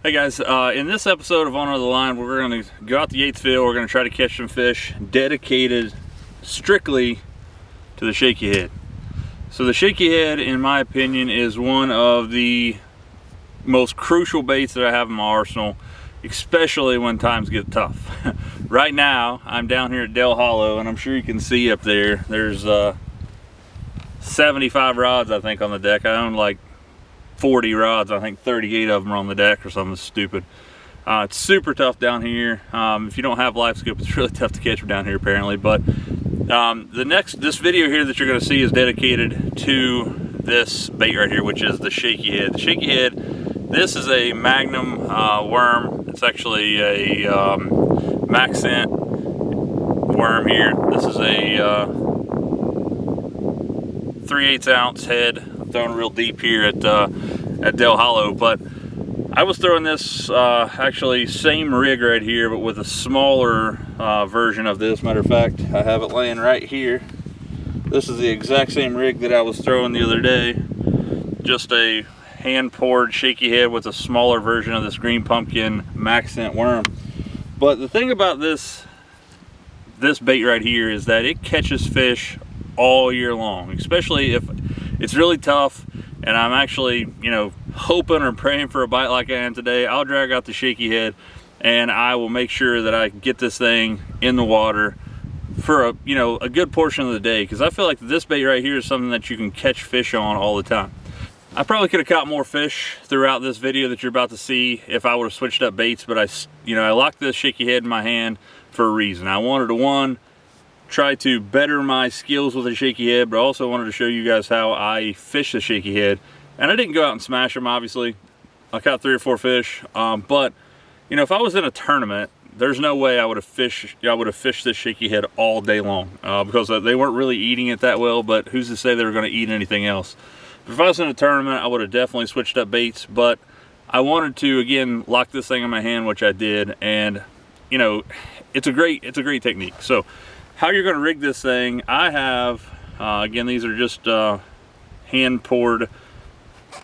Hey guys, in this episode of On the Line, we're going to go out to Yatesville. We're going to try to catch some fish dedicated strictly to the shaky head. So the shaky head, in my opinion, is one of the most crucial baits that I have in my arsenal, especially when times get tough. Right now, I'm down here at Dell Hollow, and I'm sure you can see up there, there's 75 rods, I think, on the deck. I own like 40 rods. I think 38 of them are on the deck or something stupid. It's super tough down here. If you don't have live scope, it's really tough to catch down here apparently. But this video here that you're going to see is dedicated to this bait right here, which is the shaky head. The shaky head, this is a Magnum worm. It's actually a Maxent worm here. This is a 3/8 ounce head. Throwing real deep here at Dell Hollow, but I was throwing this actually same rig right here, but with a smaller version of this. Matter of fact, I have it laying right here. This is the exact same rig that I was throwing the other day, just a hand poured shaky head with a smaller version of this green pumpkin Maxent worm. But the thing about this bait right here is that it catches fish all year long, especially if it's really tough and I'm actually, hoping or praying for a bite like I am today. I'll drag out the shaky head and I will make sure that I get this thing in the water for a good portion of the day, because I feel like this bait right here is something that you can catch fish on all the time. I probably could have caught more fish throughout this video that you're about to see if I would have switched up baits, but I locked this shaky head in my hand for a reason. I wanted to, try to better my skills with a shaky head, but I also wanted to show you guys how I fish the shaky head. And I didn't go out and smash them, obviously. I caught 3 or 4 fish, but if I was in a tournament, there's no way I would have fished this shaky head all day long, because they weren't really eating it that well. But who's to say they were going to eat anything else? But if I was in a tournament, I would have definitely switched up baits. But I wanted to again lock this thing in my hand, which I did, and it's a great technique. So how you're going to rig this thing, I have, again, these are just hand poured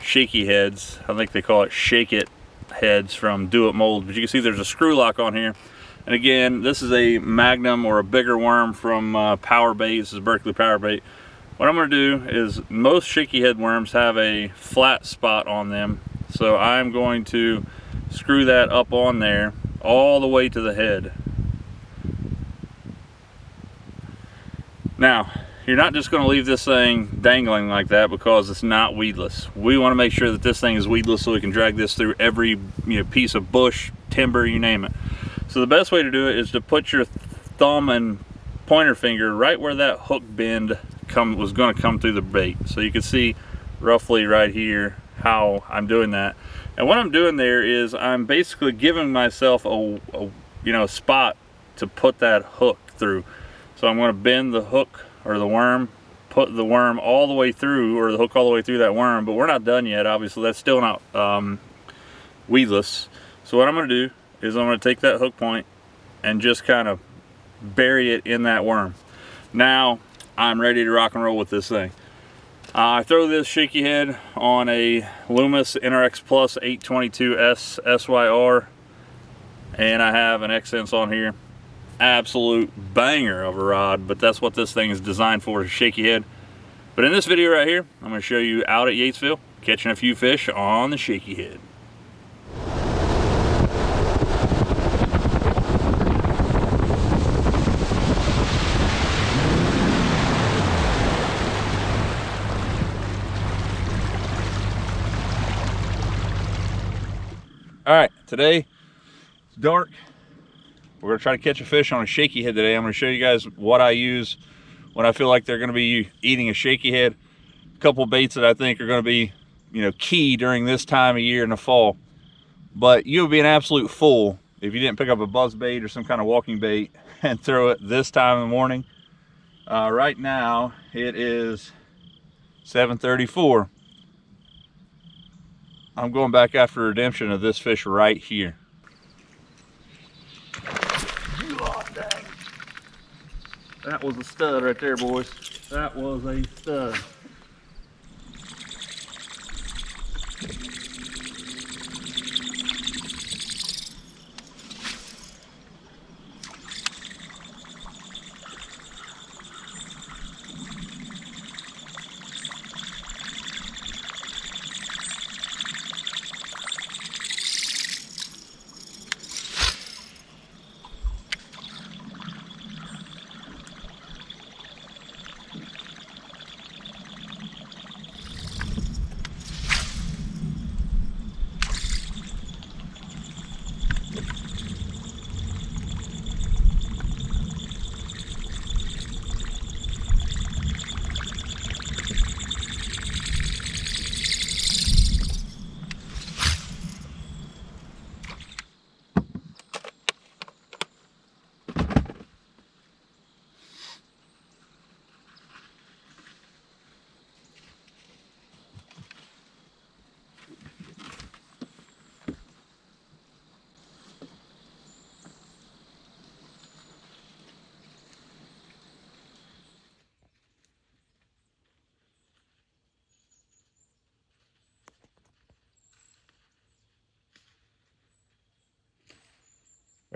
shaky heads. I think they call it Shake It heads from Do It Mold, but you can see there's a screw lock on here. And again, this is a Magnum or a bigger worm from Power Bait. This is Berkeley Power Bait. What I'm going to do is, most shaky head worms have a flat spot on them, so I'm going to screw that up on there all the way to the head. Now, you're not just going to leave this thing dangling like that, because it's not weedless. We want to make sure that this thing is weedless so we can drag this through every piece of bush, timber, you name it. So the best way to do it is to put your thumb and pointer finger right where that hook bend was going to come through the bait. So you can see roughly right here how I'm doing that. And what I'm doing there is I'm basically giving myself a spot to put that hook through. So I'm going to bend the hook or the worm, put the worm all the way through, or the hook all the way through that worm, but we're not done yet, obviously. That's still not weedless. So what I'm going to do is I'm going to take that hook point and just kind of bury it in that worm. Now I'm ready to rock and roll with this thing. I throw this shaky head on a Loomis NRX Plus 822S SYR, and I have an X-Sense on here. Absolute banger of a rod, but that's what this thing is designed for, is a shaky head. But in this video right here, I'm going to show you out at Yatesville catching a few fish on the shaky head. All right, today it's dark. We're going to try to catch a fish on a shaky head today. I'm going to show you guys what I use when I feel like they're going to be eating a shaky head. A couple baits that I think are going to be, key during this time of year in the fall. But you would be an absolute fool if you didn't pick up a buzz bait or some kind of walking bait and throw it this time in the morning. Right now it is 7:34. I'm going back after redemption of this fish right here. That was a stud right there, boys. That was a stud.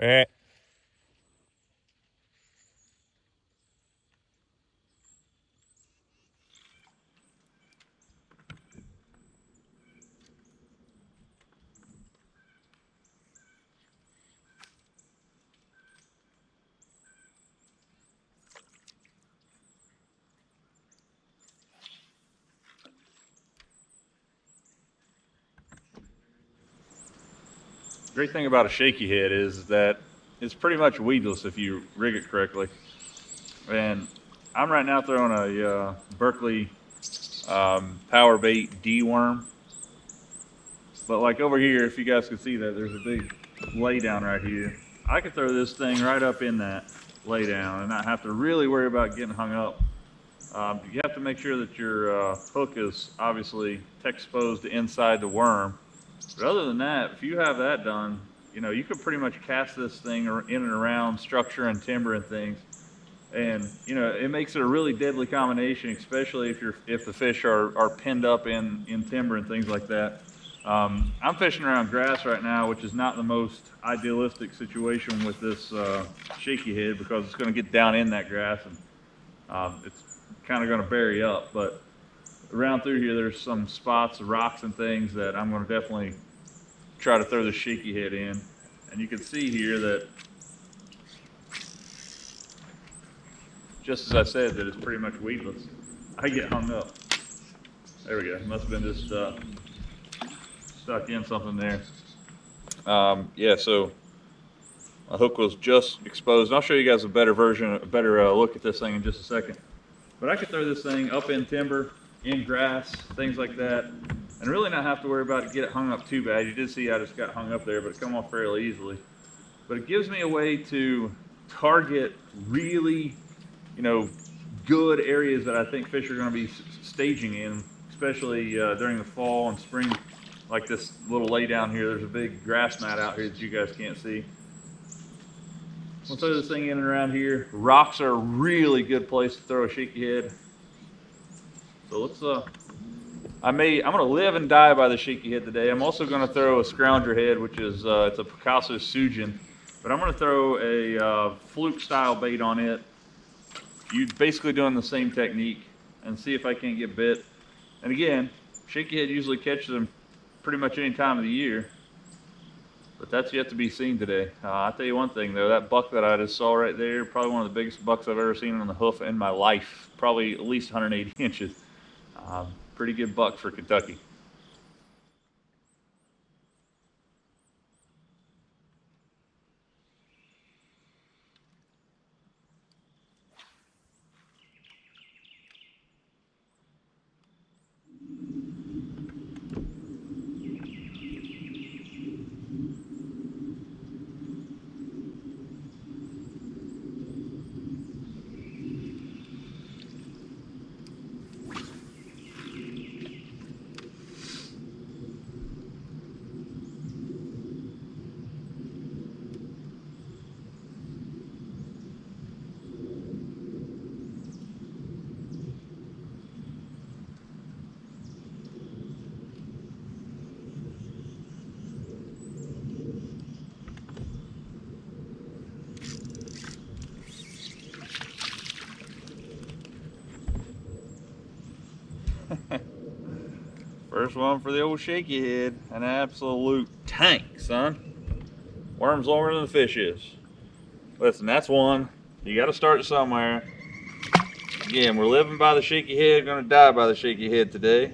Eh. Great thing about a shaky head is that it's pretty much weedless if you rig it correctly. And I'm right now throwing a Berkeley power bait D worm. But like over here, if you guys can see that, there's a big lay down right here. I could throw this thing right up in that lay down and not have to really worry about getting hung up. You have to make sure that your hook is obviously exposed inside the worm. But other than that, if you have that done, you know, you could pretty much cast this thing in and around structure and timber and things. And, you know, it makes it a really deadly combination, especially if the fish are pinned up in timber and things like that. I'm fishing around grass right now, which is not the most idealistic situation with this shaky head because it's going to get down in that grass and it's kind of going to bury up. But around through here, there's some spots, rocks and things that I'm going to definitely try to throw the shaky head in. And you can see here that, just as I said, that it's pretty much weedless. I get hung up. There we go. Must have been just stuck in something there. Yeah, so my hook was just exposed. And I'll show you guys a better look at this thing in just a second. But I could throw this thing up in timber, in grass, things like that, and really not have to worry about it, get it hung up too bad. You did see I just got hung up there, but it come off fairly easily. But it gives me a way to target really, you know, good areas that I think fish are going to be staging in, especially during the fall and spring. Like this little lay down here, there's a big grass mat out here that you guys can't see. We'll throw this thing in and around here. Rocks are a really good place to throw a shaky head. So let's I'm gonna live and die by the shaky head today. I'm also gonna throw a scrounger head, which is it's a Picasso Sujin, but I'm gonna throw a fluke style bait on it. You basically doing the same technique and see if I can't get bit. And again, shaky head usually catches them pretty much any time of the year, but that's yet to be seen today. I'll tell you one thing though, that buck that I just saw right there, probably one of the biggest bucks I've ever seen on the hoof in my life, probably at least 180 inches. Pretty good buck for Kentucky. First one for the old shaky head. An absolute tank, son. Worm's longer than the fish is. Listen, that's one. You got to start somewhere. Again, we're living by the shaky head, gonna die by the shaky head today.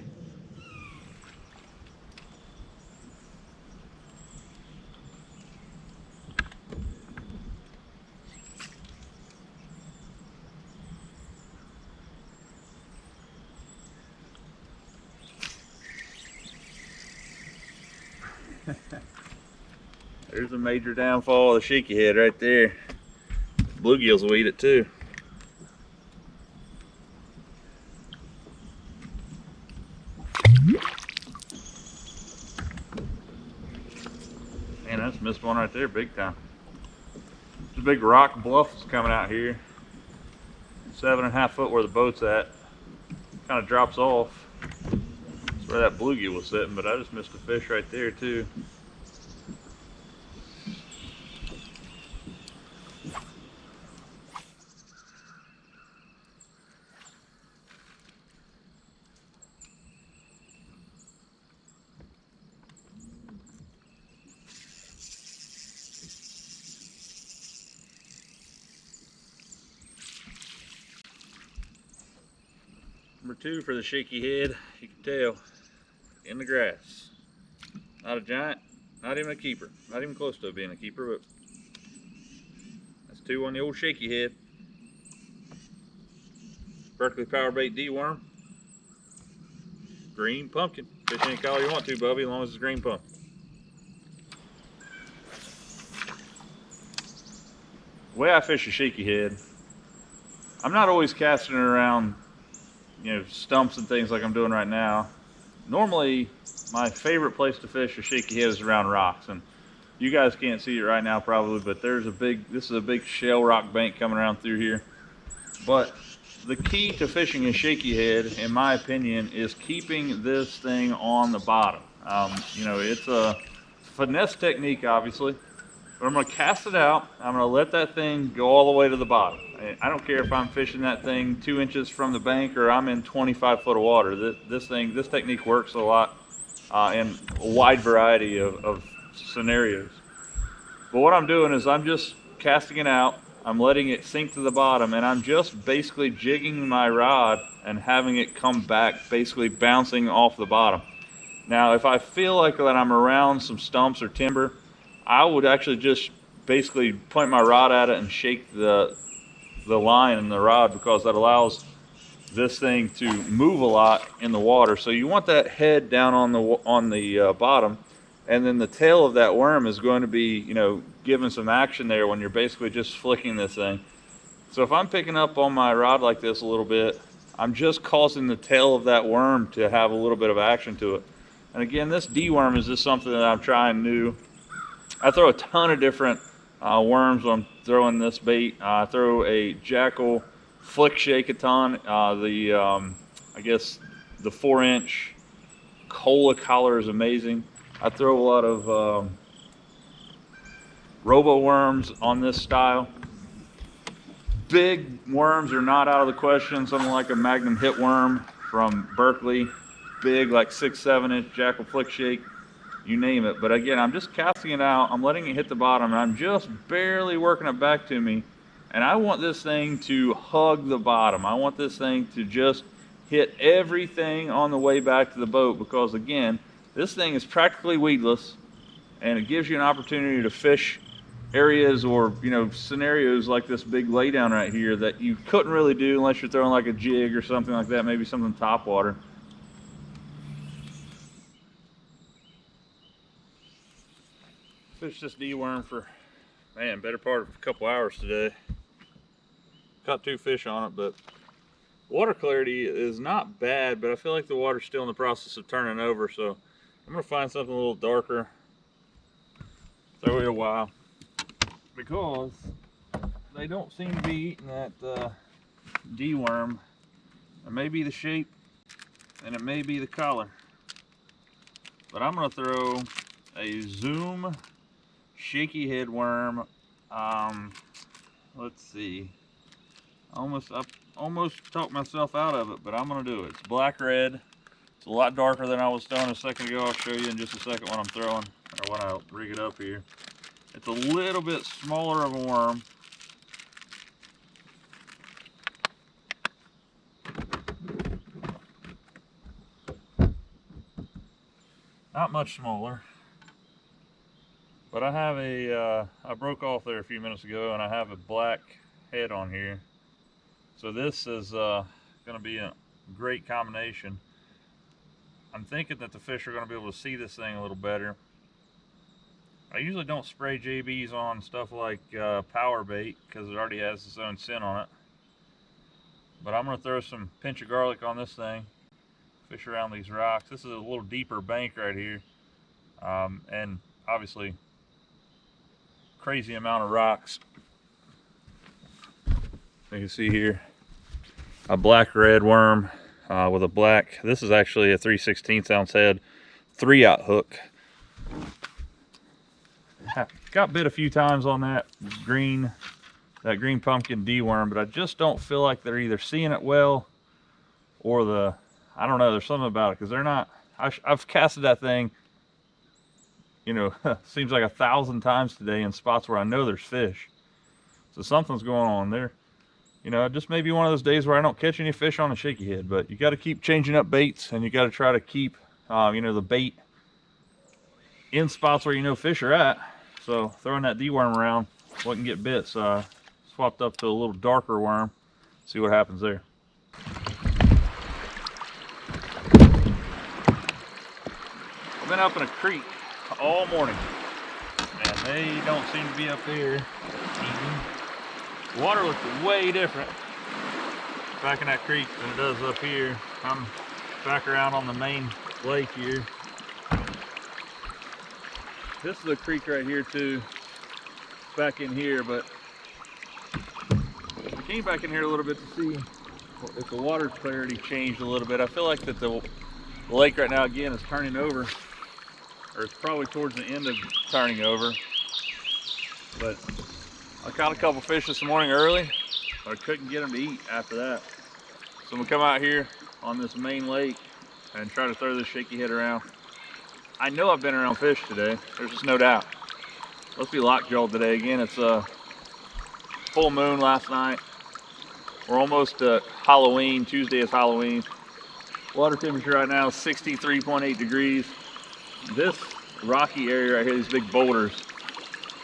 There's a major downfall of the shaky head right there. Bluegills will eat it too. Man, I just missed one right there big time. There's a big rock bluff that's coming out here. 7.5 foot where the boat's at. Kind of drops off. That's where that bluegill was sitting, but I just missed a fish right there too. 2 for the shaky head. You can tell, in the grass. Not a giant, not even a keeper. Not even close to being a keeper, but that's 2 on the old shaky head. Berkeley Power Bait D-worm. Green pumpkin. Fish any color you want to, Bubby, as long as it's green pumpkin. The way I fish a shaky head, I'm not always casting it around, stumps and things like I'm doing right now. Normally, my favorite place to fish a shaky head is around rocks, and you guys can't see it right now probably, but this is a big shell rock bank coming around through here. But the key to fishing a shaky head, in my opinion, is keeping this thing on the bottom. It's a finesse technique, obviously, but I'm going to cast it out. I'm going to let that thing go all the way to the bottom. I don't care if I'm fishing that thing 2 inches from the bank or I'm in 25 foot of water. This technique works a lot in a wide variety of scenarios. But what I'm doing is I'm just casting it out. I'm letting it sink to the bottom, and I'm just basically jigging my rod and having it come back, basically bouncing off the bottom. Now, if I feel like that I'm around some stumps or timber, I would actually just basically point my rod at it and shake the line in the rod, because that allows this thing to move a lot in the water. So you want that head down on the bottom, and then the tail of that worm is going to be, giving some action there when you're basically just flicking this thing. So if I'm picking up on my rod like this a little bit, I'm just causing the tail of that worm to have a little bit of action to it. And again, this D-worm is just something that I'm trying new. I throw a ton of different worms when I'm throwing this bait. I throw a Jackal flick shake a ton. I guess the 4-inch cola collar is amazing. I throw a lot of robo worms on this style. Big worms are not out of the question. Something like a Magnum hit worm from Berkeley, big, like 6-7 inch Jackal flick shake, you name it. But again, I'm just casting it out, I'm letting it hit the bottom, and I'm just barely working it back to me. And I want this thing to hug the bottom. I want this thing to just hit everything on the way back to the boat, because again, this thing is practically weedless, and it gives you an opportunity to fish areas or scenarios like this big laydown right here that you couldn't really do unless you're throwing like a jig or something like that, maybe something top water. Fished this D-worm for, better part of a couple hours today. Caught 2 fish on it, but water clarity is not bad, but I feel like the water's still in the process of turning over, so I'm gonna find something a little darker, throw it a while, because they don't seem to be eating that D-worm. It may be the shape and it may be the collar, but I'm gonna throw a Zoom shaky head worm. Let's see, I almost talked myself out of it, but I'm gonna do it. It's black red. It's a lot darker than I was throwing a second ago. I'll show you in just a second what I'm throwing, or when I rig it up here. It's a little bit smaller of a worm. Not much smaller. But I have I broke off there a few minutes ago, and I have a black head on here. So this is going to be a great combination. I'm thinking that the fish are going to be able to see this thing a little better. I usually don't spray JBs on stuff like power bait because it already has its own scent on it. But I'm going to throw some pinch of garlic on this thing, fish around these rocks. This is a little deeper bank right here. And obviously, crazy amount of rocks. You can see here a black red worm with a black, this is actually a 3/16 ounce head 3/0 hook. Got bit a few times on that green pumpkin D-worm, but I just don't feel like they're either seeing it well or I don't know, there's something about it, because they're not, I've casted that thing, seems like 1,000 times today in spots where I know there's fish. So something's going on there. you know, it just may be one of those days where I don't catch any fish on a shaky head, but you got to keep changing up baits, and you got to try to keep, you know, the bait in spots where you know fish are at. So throwing that D-worm around wouldn't get bit, so I swapped up to a little darker worm, see what happens there. I've been up in a creek all morning, and they don't seem to be up there eating. The water looks way different back in that creek than it does up here. I'm back around on the main lake here. This is a creek right here too, back in here, but I came back in here a little bit to see if the water clarity changed a little bit. I feel like that the lake right now again is turning over, or it's probably towards the end of turning over. But I caught a couple fish this morning early, but I couldn't get them to eat after that. So I'm gonna come out here on this main lake and try to throw this shaky head around. I know I've been around fish today, there's just no doubt. Let's be lockjawed today. Again, it's a full moon last night. We're almost at Halloween. Tuesday is Halloween. Water temperature right now is 63.8 degrees. This rocky area right here, these big boulders,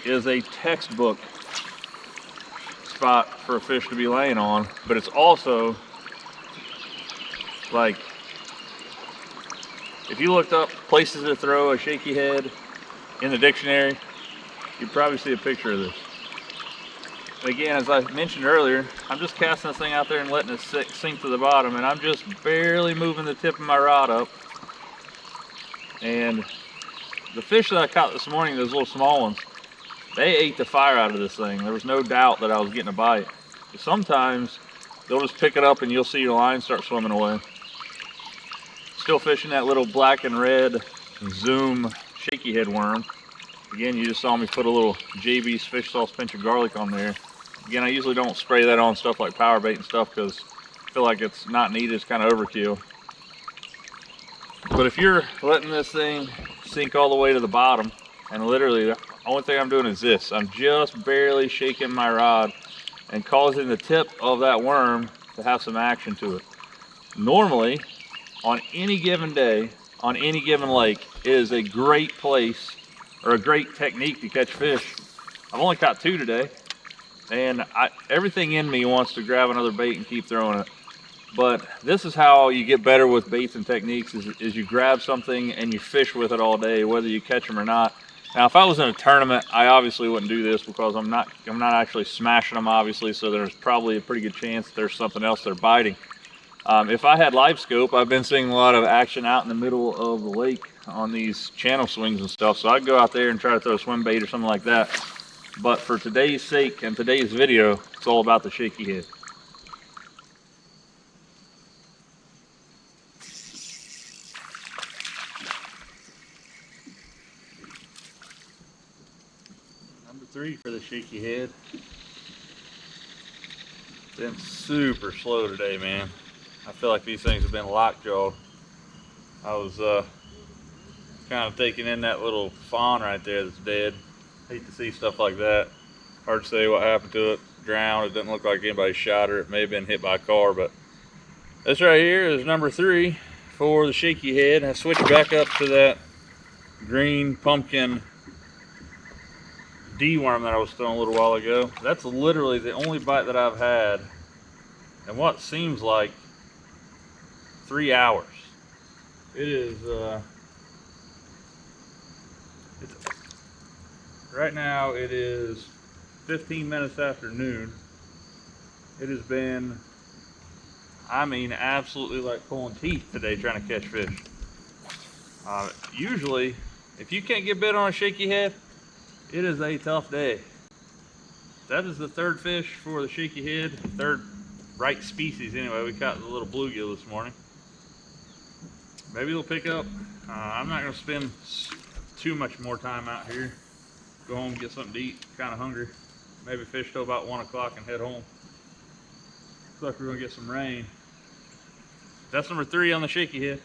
is a textbook spot for a fish to be laying on, but it's also like, if you looked up places to throw a shaky head in the dictionary, you'd probably see a picture of this. And again, as I mentioned earlier, I'm just casting this thing out there and letting it sink to the bottom, and I'm just barely moving the tip of my rod up. And the fish that I caught this morning, those little small ones, they ate the fire out of this thing. There was no doubt that I was getting a bite. But sometimes they'll just pick it up and you'll see your line start swimming away. Still fishing that little black and red Zoom shaky head worm. Again, you just saw me put a little JB's fish sauce pinch of garlic on there. Again, I usually don't spray that on stuff like power bait and stuff because I feel like it's not needed, it's kind of overkill. But if you're letting this thing sink all the way to the bottom, and literally the only thing I'm doing is this, I'm just barely shaking my rod and causing the tip of that worm to have some action to it. Normally, on any given day, on any given lake, it is a great place or a great technique to catch fish. I've only caught 2 today, and everything in me wants to grab another bait and keep throwing it. But this is how you get better with baits and techniques, is you grab something and you fish with it all day, whether you catch them or not. Now, if I was in a tournament, I obviously wouldn't do this because I'm not actually smashing them, obviously, so there's probably a pretty good chance there's something else they're biting. If I had live scope, I've been seeing a lot of action out in the middle of the lake on these channel swings and stuff, so I'd go out there and try to throw a swim bait or something like that. But for today's sake and today's video, it's all about the shaky head. Number 3 for the shaky head. Been super slow today, man. I feel like these things have been lockjawed. I was kind of taking in that little fawn right there that's dead. Hate to see stuff like that. Hard to say what happened to it. Drowned. It doesn't look like anybody shot her. It may have been hit by a car, but this right here is number 3 for the shaky head. I switched back up to that green pumpkin D-worm that I was throwing a little while ago. That's literally the only bite that I've had in what seems like 3 hours. It is right now it is 15 minutes after noon. It has been, I mean, absolutely like pulling teeth today trying to catch fish. Usually, if you can't get bit on a shaky head, it is a tough day. That is the 3rd fish for the shaky head, 3rd right species anyway. We caught the little bluegill this morning. Maybe it'll pick up. I'm not going to spend too much more time out here. Go home, get something to eat. Kind of hungry. Maybe fish till about 1 o'clock and head home. Looks like we're going to get some rain. That's number 3 on the shaky head.